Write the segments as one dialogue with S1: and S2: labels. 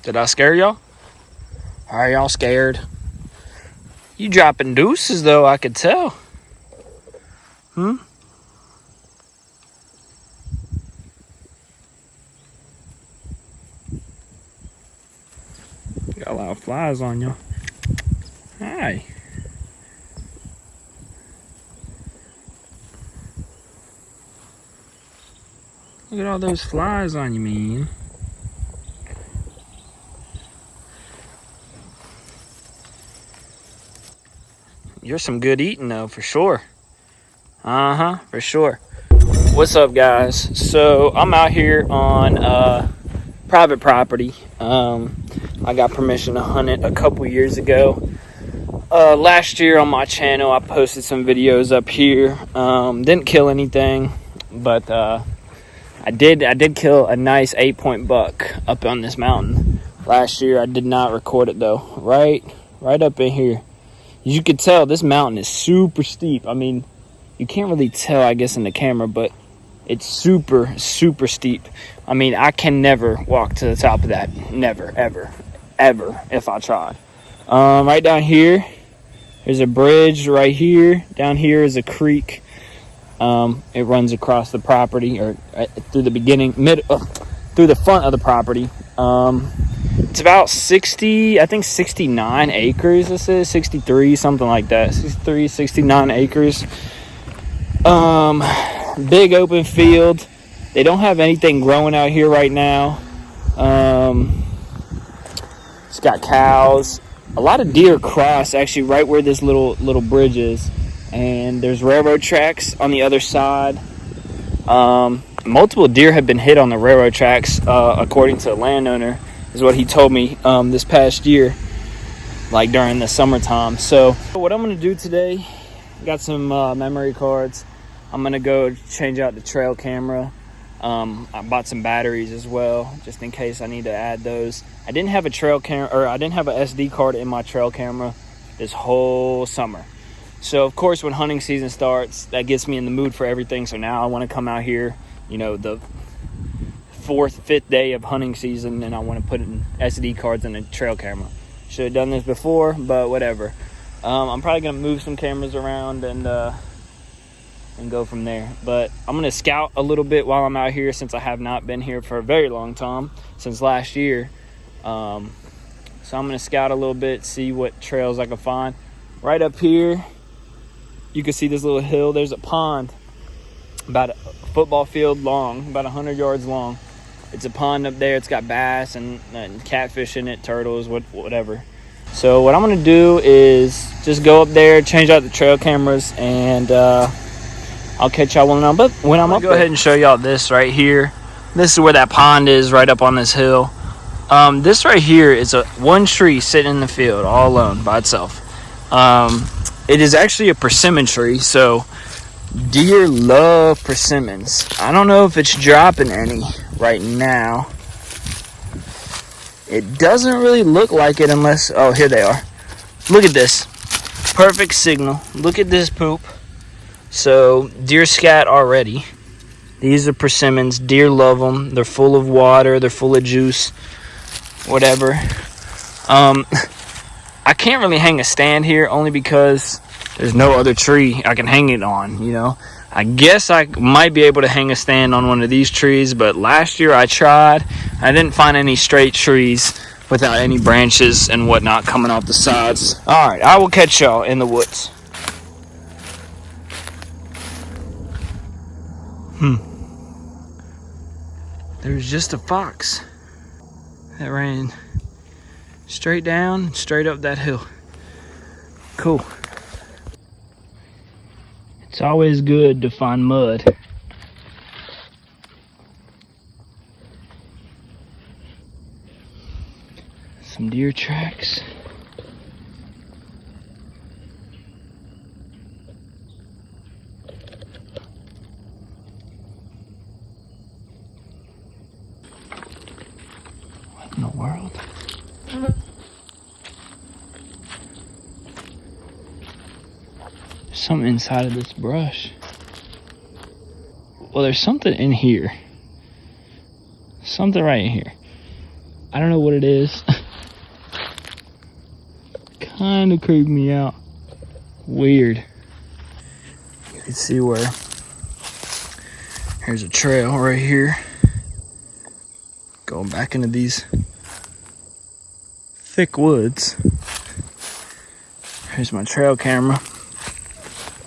S1: Did I scare y'all? Are y'all scared? You dropping deuces though, I could tell. Hmm? Got a lot of flies on you. Hi. Look at all those flies on you, man. You're some good eating though, for sure. For sure. What's up, guys? So I'm out here on private property. I got permission to hunt it a couple years ago. Last year on my channel, I posted some videos up here. Didn't kill anything, but I did kill a nice 8-point buck up on this mountain last year. I did not record it though. Right up in here. As you can tell, this mountain is super steep. I mean, you can't really tell, I guess, in the camera, but it's super, super steep. I mean, I can never walk to the top of that. Never, ever, ever, if I tried. Right down here, there's a bridge right here. Down here is a creek. It runs across the property, or through the beginning, through the front of the property. It's about 69 acres, this is, 63, something like that, 63, 69 acres. Big open field. They don't have anything growing out here right now. It's got cows. A lot of deer cross, actually, right where this little bridge is. And there's railroad tracks on the other side. Multiple deer have been hit on the railroad tracks, according to the landowner, is what he told me this past year, like during the summertime. So what I'm going to do today, got some memory cards. I'm going to go change out the trail camera. I bought some batteries as well, just in case I need to add those. I didn't have a trail camera, or I didn't have an SD card in my trail camera this whole summer. So of course, when hunting season starts, that gets me in the mood for everything. So now I want to come out here, you know, the 4th, 5th day of hunting season, and I want to put in SD cards in the trail camera. Should have done this before, but whatever. I'm probably gonna move some cameras around and go from there. But I'm gonna scout a little bit while I'm out here, since I have not been here for a very long time, since last year. So I'm gonna scout a little bit, see what trails I can find. Right up here, you can see this little hill. There's a pond about a football field long, about 100 yards long. It's a pond up there. It's got bass and catfish in it, turtles, whatever. So what I'm going to do is just go up there, change out the trail cameras, and I'll catch y'all when I'm up there. Go ahead and show y'all this right here. This is where that pond is, right up on this hill. This right here is one tree sitting in the field all alone by itself. It is actually a persimmon tree, so deer love persimmons. I don't know if it's dropping any right now. It doesn't really look like it unless... Oh, here they are. Look at this. Perfect signal. Look at this poop. So, deer scat already. These are persimmons. Deer love them. They're full of water. They're full of juice. Whatever. I can't really hang a stand here only because there's no other tree I can hang it on, you know. I guess I might be able to hang a stand on one of these trees, but last year I tried. I didn't find any straight trees without any branches and whatnot coming off the sides. Alright, I will catch y'all in the woods. There's just a fox that ran straight down, straight up that hill. Cool. It's always good to find mud. Some deer tracks. What in the world? There's something inside of this brush. Well, there's something in here. Something right in here. I don't know what it is. Kind of creeped me out. Weird. You can see where here's a trail right here. Going back into these thick woods. Here's my trail camera.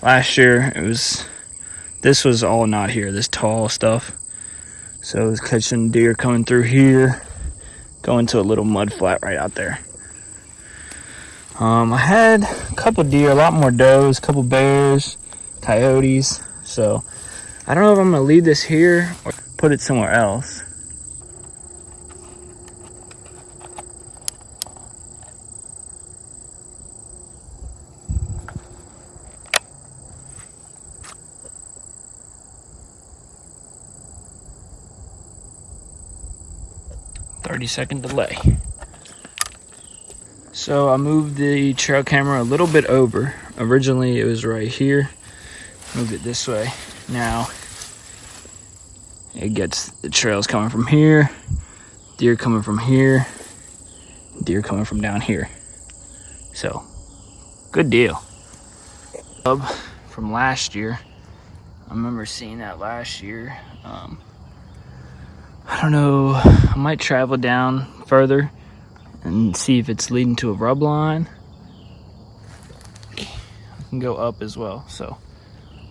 S1: Last year this was all not here, this tall stuff. So I was catching deer coming through here, going to a little mud flat right out there. I had a couple deer, a lot more does, a couple bears, coyotes. So I don't know if I'm gonna leave this here or put it somewhere else. Second delay. So I moved the trail camera a little bit over. Originally it was right here. Moved it this way. Now it gets the trails coming from here, deer coming from here, deer coming from down here. So good deal. From last year. I remember seeing that last year. I don't know, I might travel down further and see if it's leading to a rub line. I can go up as well, so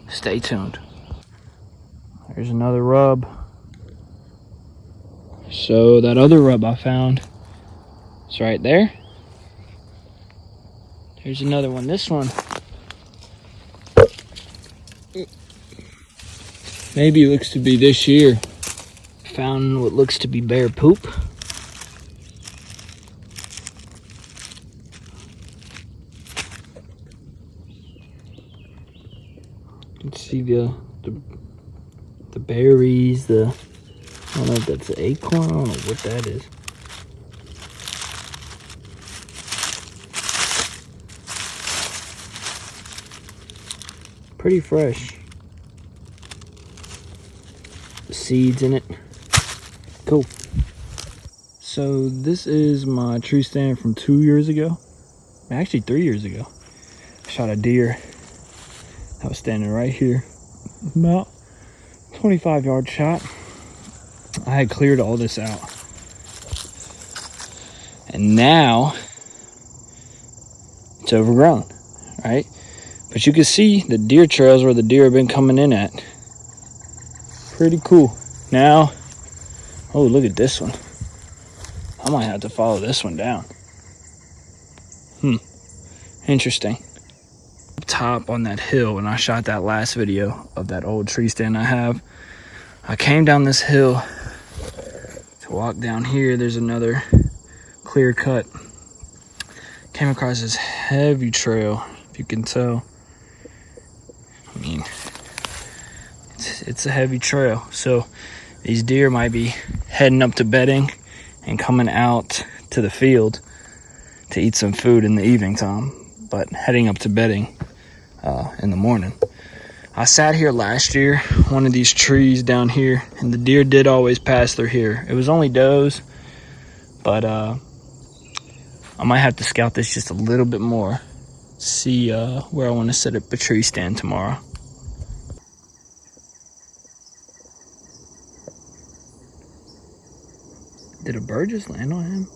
S1: stay tuned. There's another rub. So that other rub I found is right there. Here's another one. This one, maybe looks to be this year. Found what looks to be bear poop. You can see the berries, I don't know if that's an acorn, I don't know what that is. Pretty fresh. The seeds in it. Cool. So this is my tree stand from 2 years ago. Actually 3 years ago. I shot a deer that was standing right here. About 25-yard shot. I had cleared all this out. And now it's overgrown, right? But you can see the deer trails where the deer have been coming in at. Pretty cool. Now, oh, look at this one. I might have to follow this one down. Interesting. Up top on that hill, when I shot that last video of that old tree stand I have, I came down this hill to walk down here. There's another clear cut. Came across this heavy trail, if you can tell. I mean, it's a heavy trail. So these deer might be heading up to bedding and coming out to the field to eat some food in the evening time, but heading up to bedding in the morning. I sat here last year, one of these trees down here, and the deer did always pass through here. It was only does, but I might have to scout this just a little bit more, see where I want to set up a tree stand tomorrow. Did a bird just land on him?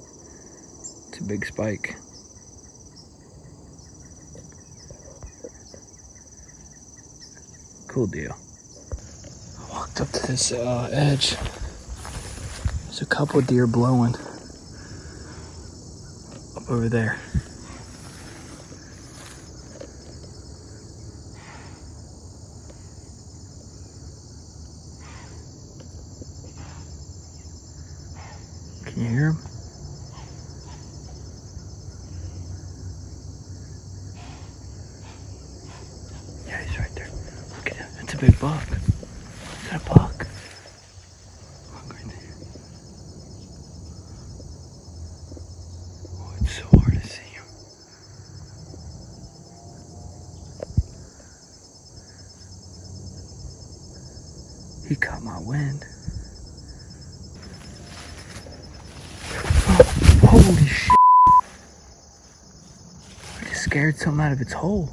S1: It's a big spike. Cool deal. I walked up to this edge. There's a couple of deer blowing up over there. Can you hear him? Yeah, he's right there. Look at him. It's a big buck. Is that a buck? Look right there. Oh, it's so hard to see him. He caught my wind. Holy shit. I just scared something out of its hole.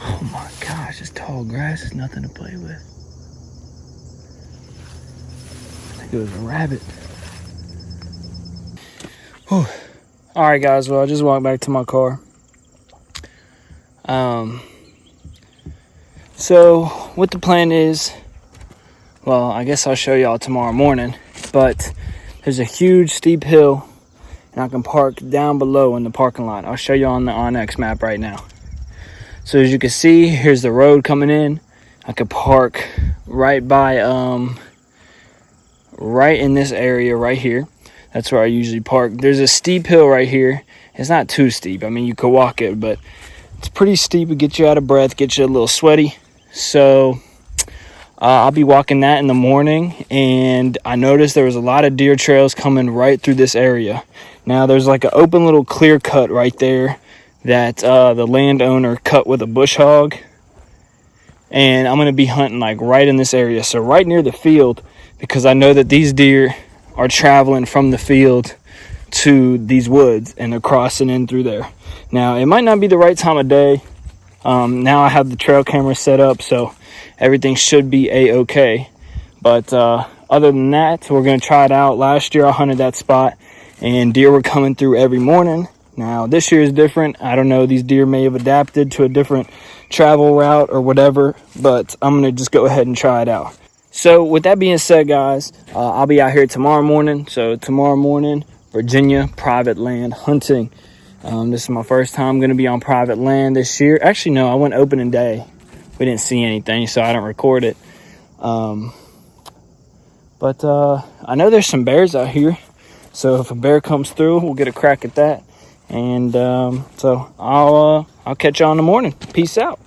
S1: Oh my gosh, this tall grass is nothing to play with. I think it was a rabbit. Whew. All right, guys. Well, I just walked back to my car. So what the plan is, well, I guess I'll show y'all tomorrow morning, but there's a huge steep hill and I can park down below in the parking lot. I'll show you on the Onyx map right now. So as you can see, here's the road coming in. I could park right by, right in this area right here. That's where I usually park. There's a steep hill right here. It's not too steep. I mean, you could walk it, but it's pretty steep. It gets you out of breath, gets you a little sweaty. So I'll be walking that in the morning. And I noticed there was a lot of deer trails coming right through this area. Now, there's like an open little clear cut right there that the landowner cut with a bush hog. And I'm going to be hunting like right in this area. So right near the field, because I know that these deer are traveling from the field to these woods and they're crossing in through there. Now, it might not be the right time of day. Now I have the trail camera set up, so everything should be a-okay. But other than that, we're going to try it out. Last year I hunted that spot and deer were coming through every morning. Now this year is different. I don't know, these deer may have adapted to a different travel route or whatever, but I'm going to just go ahead and try it out. So with that being said, guys, I'll be out here tomorrow morning. So tomorrow morning, Virginia private land hunting. This is my first time going to be on private land this year. Actually, no, I went opening day. We didn't see anything, so I didn't record it. But I know there's some bears out here. So if a bear comes through, we'll get a crack at that. And so I'll catch you on in the morning. Peace out.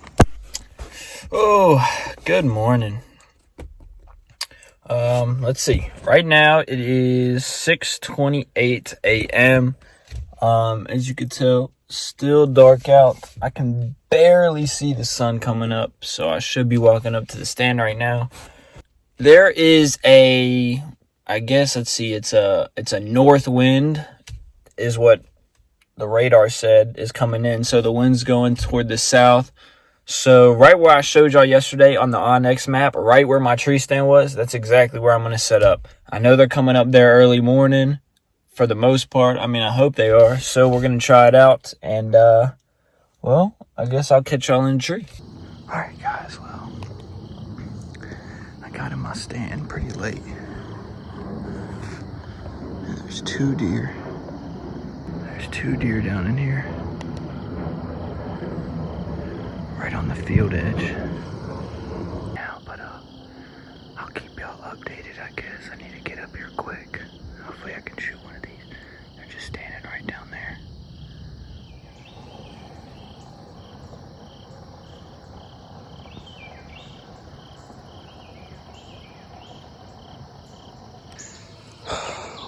S1: Oh, good morning. Let's see. Right now it is 6:28 a.m. As you can tell, still dark out. I can barely see the sun coming up, so I should be walking up to the stand right now. There is I guess, let's see, it's a north wind is what the radar said is coming in. So the wind's going toward the south. So right where I showed y'all yesterday on the Onyx map, right where my tree stand was, that's exactly where I'm going to set up. I know they're coming up there early morning for the most part. I mean, I hope they are. So we're going to try it out. And, well, I guess I'll catch y'all in the tree. All right, guys. Well, I got in my stand pretty late. And there's two deer. There's two deer down in here. Right on the field edge. Now, but I'll keep y'all updated, I guess. I need to get up here quick. Hopefully I can shoot one of these. They're just standing right down there.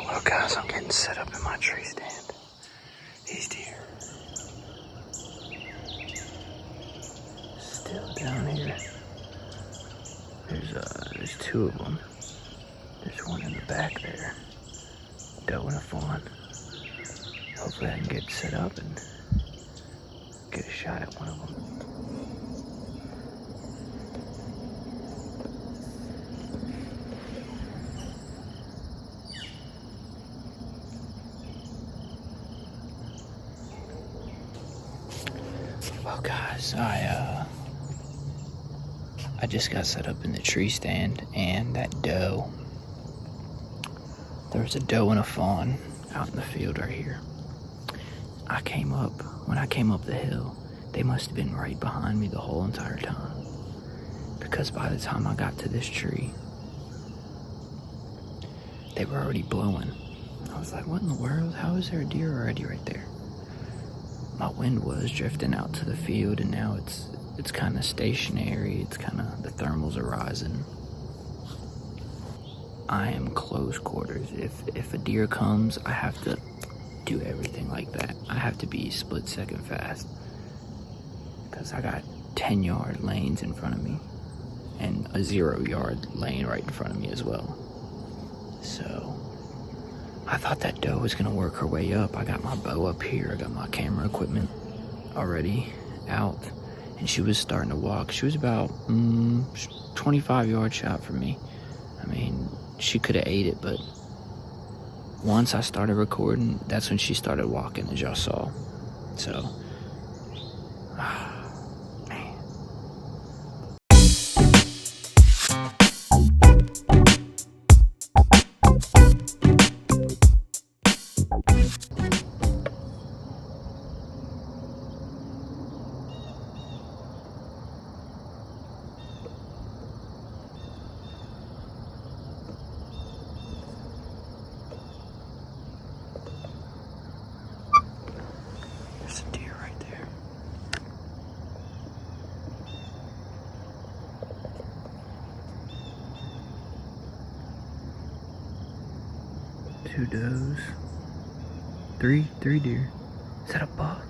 S1: Well, guys, I'm getting set up in my tree stand. These deer still down here. There's two of them. There's one in the back there. Doe and a fawn. Hopefully I can get set up and get a shot at one of them. Well, guys, I just got set up in the tree stand, and that doe, there was a doe and a fawn out in the field right here. When I came up the hill, they must have been right behind me the whole entire time, because by the time I got to this tree, they were already blowing. I was like, what in the world? How is there a deer already right there? My wind was drifting out to the field, and now it's kind of stationary. It's kind of, the thermals are rising. I am close quarters. If a deer comes, I have to do everything like that. I have to be split second fast, because I got 10-yard lanes in front of me and a 0-yard lane right in front of me as well. So I thought that doe was gonna work her way up. I got my bow up here. I got my camera equipment already out. And she was starting to walk. She was about 25 yard shot from me. I mean, she could have ate it, but once I started recording, that's when she started walking, as y'all saw. So, man. There's a deer right there. Two does. Three deer. Is that a buck?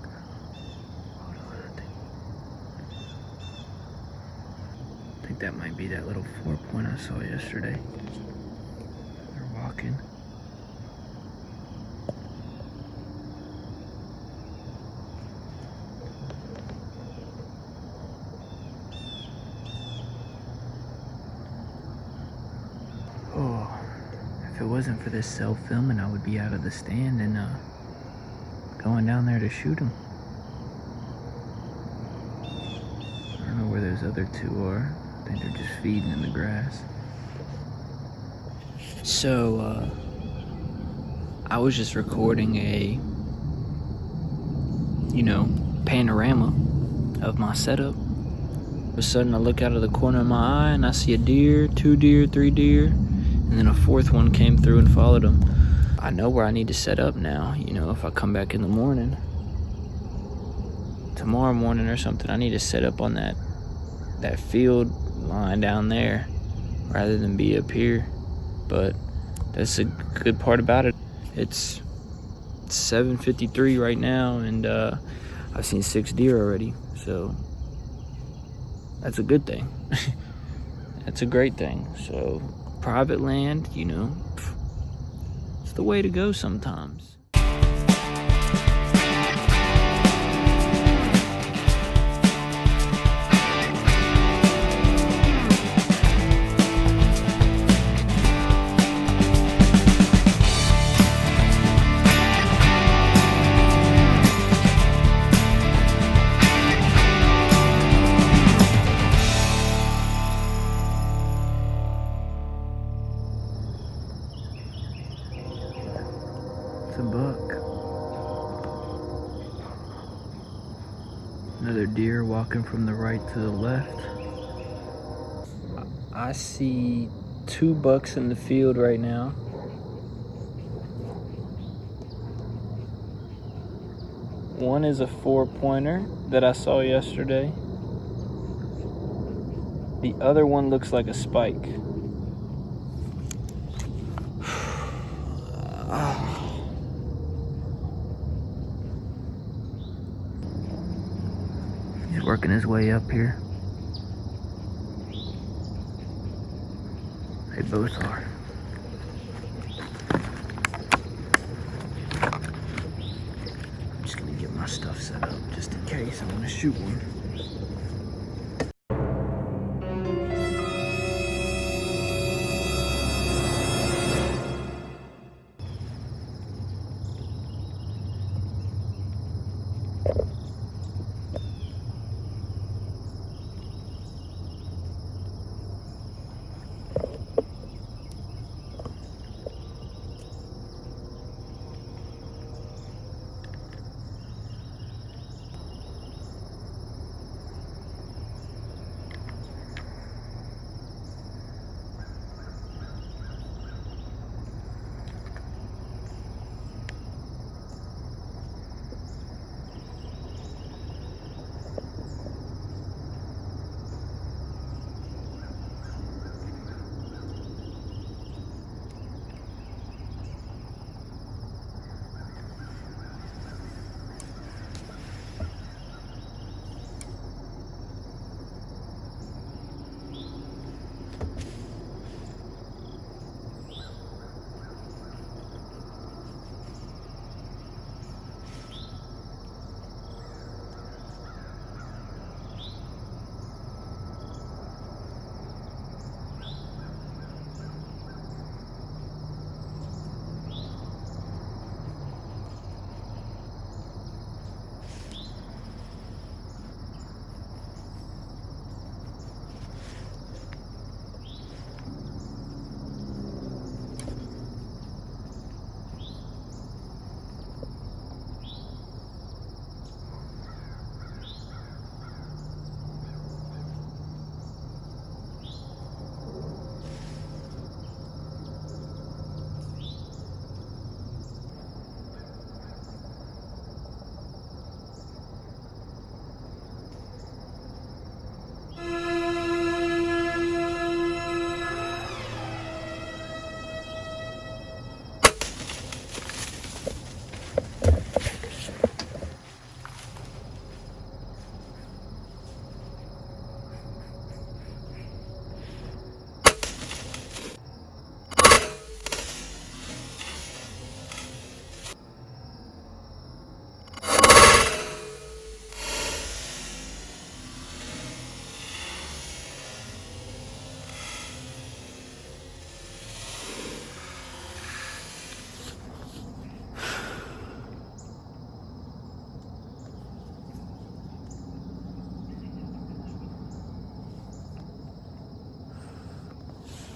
S1: Hold on, I think that might be that little 4-point I saw yesterday. They're walking. Oh, if it wasn't for this self-filming, I would be out of the stand and going down there to shoot them. I don't know where those other two are. I think they're just feeding in the grass. So, I was just recording a, panorama of my setup. All of a sudden I look out of the corner of my eye and I see a deer, 2 deer, 3 deer, and then a 4th one came through and followed them. I know where I need to set up now. If I come back in the morning, tomorrow morning or something, I need to set up on that field line down there rather than be up here. But that's a good part about it. It's 7:53 right now, and I've seen 6 deer already, so that's a good thing. That's a great thing. So private land, it's the way to go sometimes. It's a buck. Another deer walking from the right to the left. I see 2 bucks in the field right now. One is a 4-pointer that I saw yesterday. The other one looks like a spike. He's working his way up here. They both are. I'm just gonna get my stuff set up just in case I want to shoot one.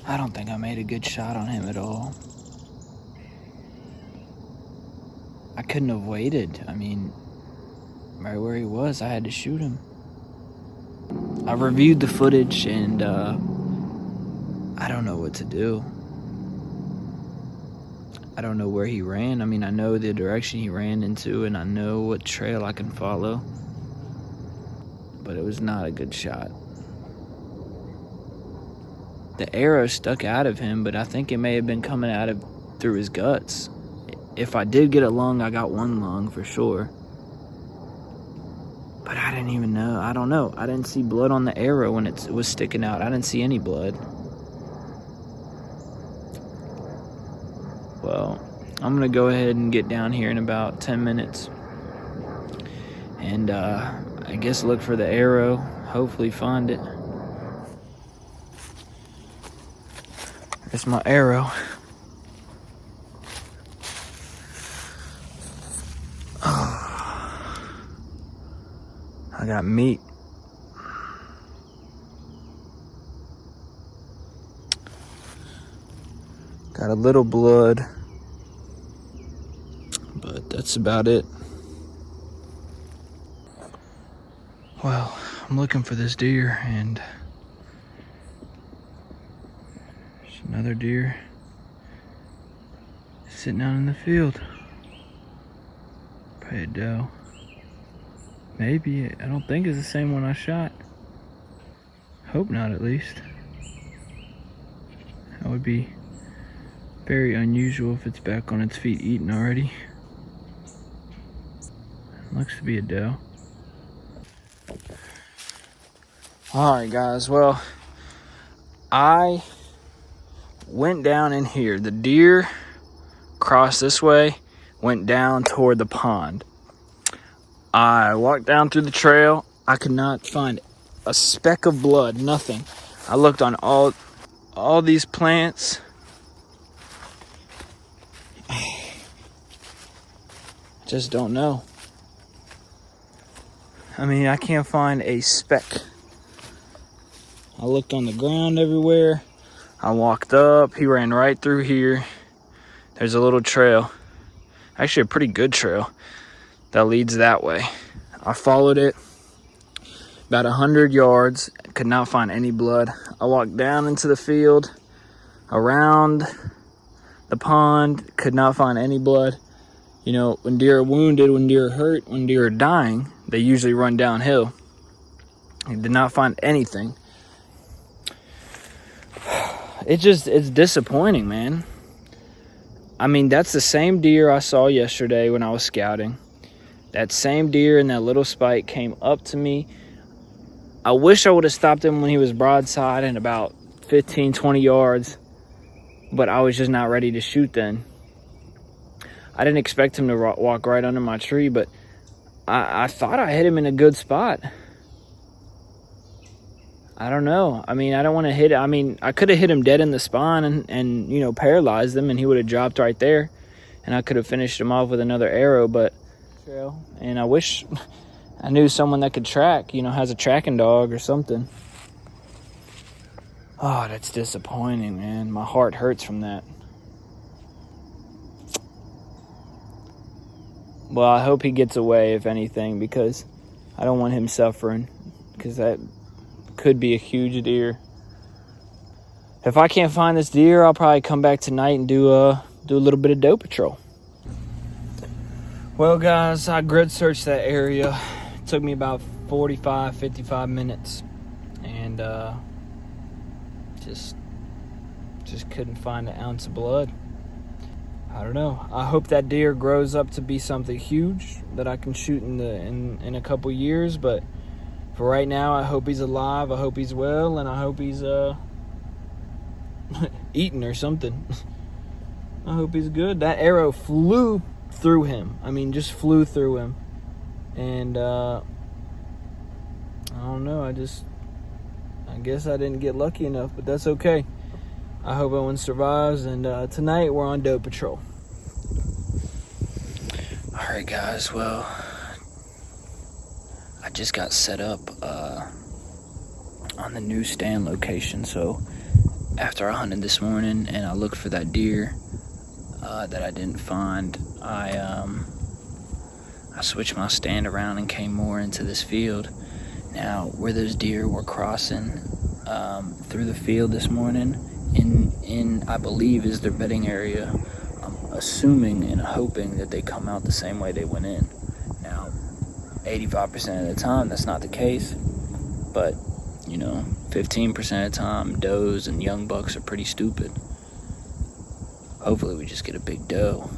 S1: I don't think I made a good shot on him at all. I couldn't have waited. I mean, right where he was, I had to shoot him. I reviewed the footage and I don't know what to do. I don't know where he ran. I mean, I know the direction he ran into and I know what trail I can follow. But it was not a good shot. The arrow stuck out of him, but I think it may have been coming out of through his guts. If I did get a lung, I got one lung for sure. But I didn't even know. I don't know. I didn't see blood on the arrow when it was sticking out. I didn't see any blood. Well, I'm going to go ahead and get down here in about 10 minutes. And I guess look for the arrow. Hopefully find it. There's my arrow. I got meat. Got a little blood, but that's about it. Well, I'm looking for this deer, and there's another deer sitting out in the field. Probably a doe. Maybe. I don't think it's the same one I shot. Hope not, at least. That would be very unusual if it's back on its feet eating already. Looks to be a doe. Alright guys, well, I went down in here. The deer crossed this way, went down toward the pond. I walked down through the trail. I could not find a speck of blood, nothing. I looked on all these plants. Just don't know. I mean, I can't find a speck. I looked on the ground everywhere. I walked up. He ran right through here. There's a little trail. Actually, a pretty good trail that leads that way. I followed it about 100 yards. Could not find any blood. I walked down into the field, around the pond. Could not find any blood. You know, when deer are wounded, when deer are hurt, when deer are dying, they usually run downhill. I did not find anything. It's disappointing, man. I mean, that's the same deer I saw yesterday when I was scouting. That same deer in that little spike came up to me. I wish I would have stopped him when he was broadside and about 15, 20 yards. But I was just not ready to shoot then. I didn't expect him to walk right under my tree, but I thought I hit him in a good spot. I don't know. I mean, I don't want to hit it. I mean, I could have hit him dead in the spine and you know, paralyzed him, and he would have dropped right there. And I could have finished him off with another arrow, but... And I wish I knew someone that could track, you know, has a tracking dog or something. Oh, that's disappointing, man. My heart hurts from that. Well, I hope he gets away, if anything, because I don't want him suffering, because that could be a huge deer. If I can't find this deer, I'll probably come back tonight and do a little bit of doe patrol. Well, guys, I grid searched that area. It took me about 45, 55 minutes, and just couldn't find an ounce of blood. I don't know. I hope that deer grows up to be something huge that I can shoot in a couple years. But for right now, I hope he's alive. I hope he's well, and I hope he's eating or something. I hope he's good. That arrow flew through him. I mean, just flew through him. And I don't know. I guess I didn't get lucky enough, but that's okay. I hope everyone survives, and tonight we're on doe patrol. Alright guys, well, I just got set up on the new stand location, so after I hunted this morning and I looked for that deer that I didn't find, I switched my stand around and came more into this field. Now, where those deer were crossing through the field this morning, in I believe is their bedding area. I'm assuming and hoping that they come out the same way they went in. Now, 85% of the time, that's not the case, but 15% of the time, does and young bucks are pretty stupid. Hopefully we just get a big doe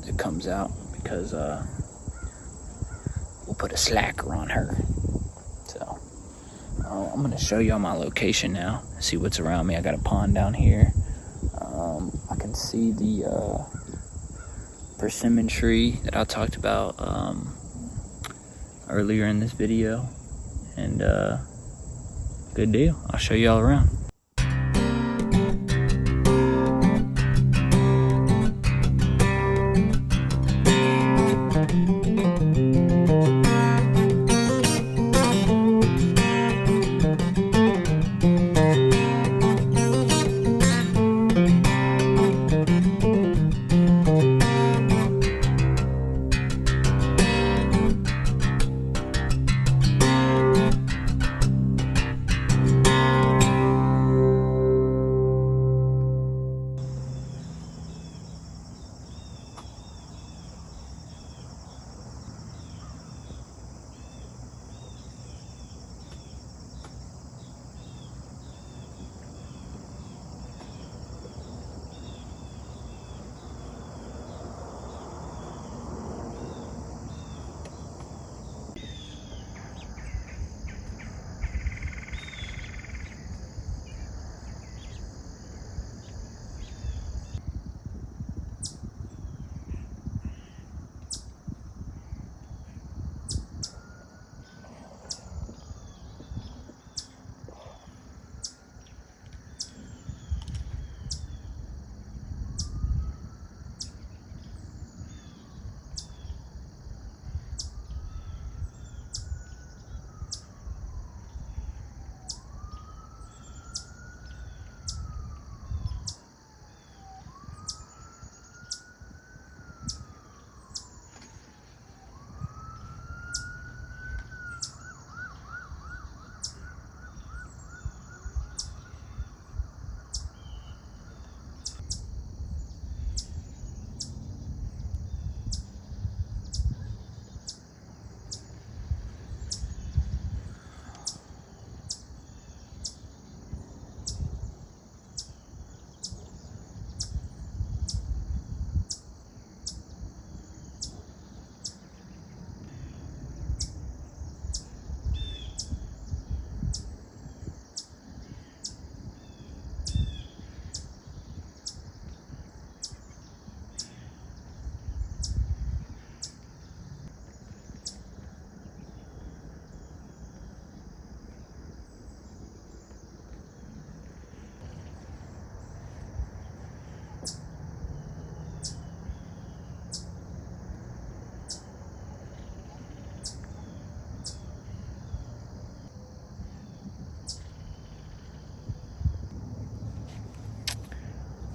S1: that comes out, because we'll put a slacker on her. So I'm going to show y'all my location now, see what's around me. I got a pond down here. I can see the persimmon tree that I talked about earlier in this video, and good deal. I'll show y'all around.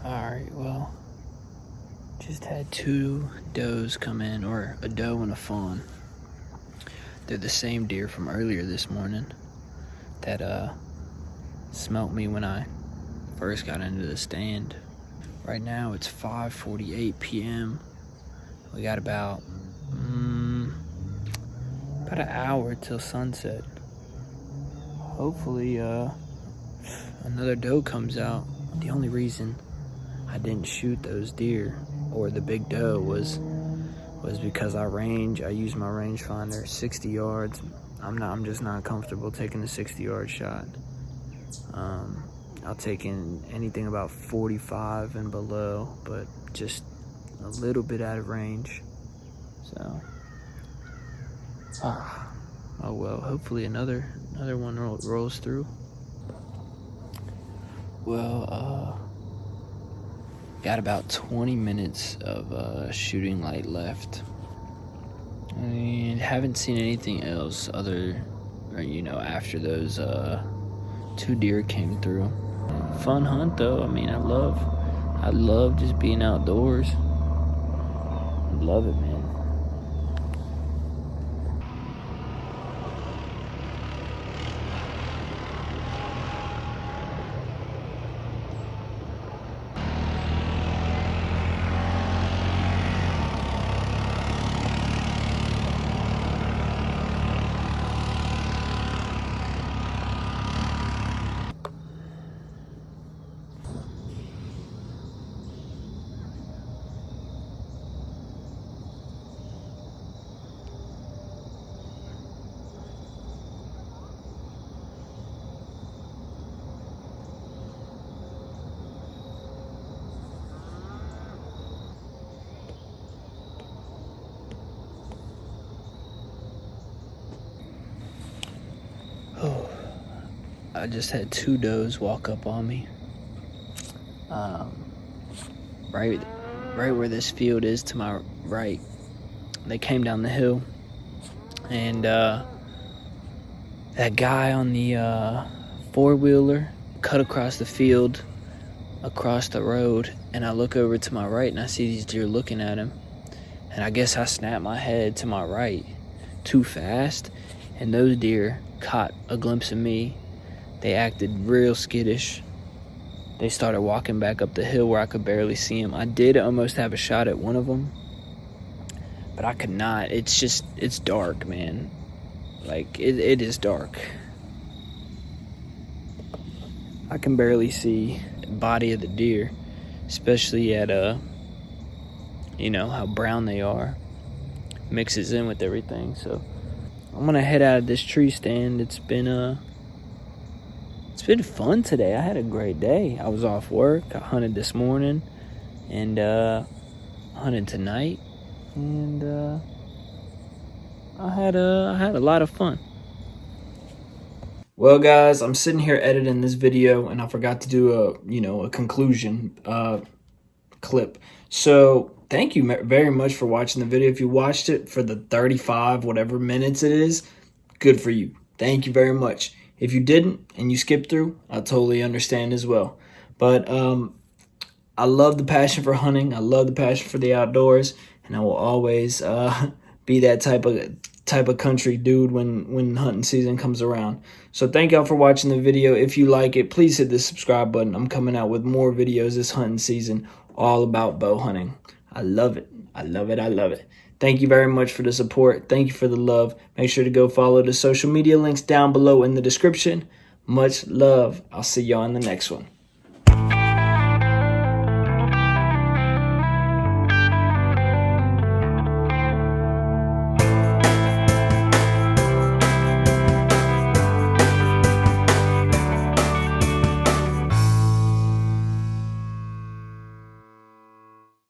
S1: Alright, well, just had two does come in, or a doe and a fawn. They're the same deer from earlier this morning that smelt me when I first got into the stand. Right now it's 5:48 p.m. We got about an hour till sunset. Hopefully another doe comes out. The only reason I didn't shoot those deer, or the big doe, was because I use my rangefinder 60 yards. I'm just not comfortable taking a 60-yard shot. I'll take in anything about 45 and below, but just a little bit out of range. So oh well, hopefully another one rolls through. Well, got about 20 minutes of shooting light left, and haven't seen anything else after those two deer came through. fun hunt though. I mean, I love just being outdoors. I love it, man. Oh, I just had 2 does walk up on me. Right where this field is to my right. They came down the hill, and that guy on the 4-wheeler cut across the field, across the road, and I look over to my right and I see these deer looking at him, and I guess I snapped my head to my right too fast, and those deer caught a glimpse of me. They acted real skittish. They started walking back up the hill where I could barely see them. I did almost have a shot at one of them, but I could not. It's dark, man. Like, it is dark. I can barely see the body of the deer, especially at, how brown they are. Mixes in with everything, so I'm gonna head out of this tree stand. It's been fun today. I had a great day. I was off work. I hunted this morning, and hunted tonight, and I had a lot of fun. Well, guys, I'm sitting here editing this video, and I forgot to do a conclusion clip. So thank you very much for watching the video. If you watched it for the 35 whatever minutes it is, good for you. Thank you very much. If you didn't and you skipped through, I totally understand as well. But I love the passion for hunting. I love the passion for the outdoors, and I will always be that type of country dude when hunting season comes around. So thank y'all for watching the video. If you like it, please hit the subscribe button. I'm coming out with more videos this hunting season all about bow hunting. I love it. I love it. I love it. Thank you very much for the support. Thank you for the love. Make sure to go follow the social media links down below in the description. Much love. I'll see y'all in the next one.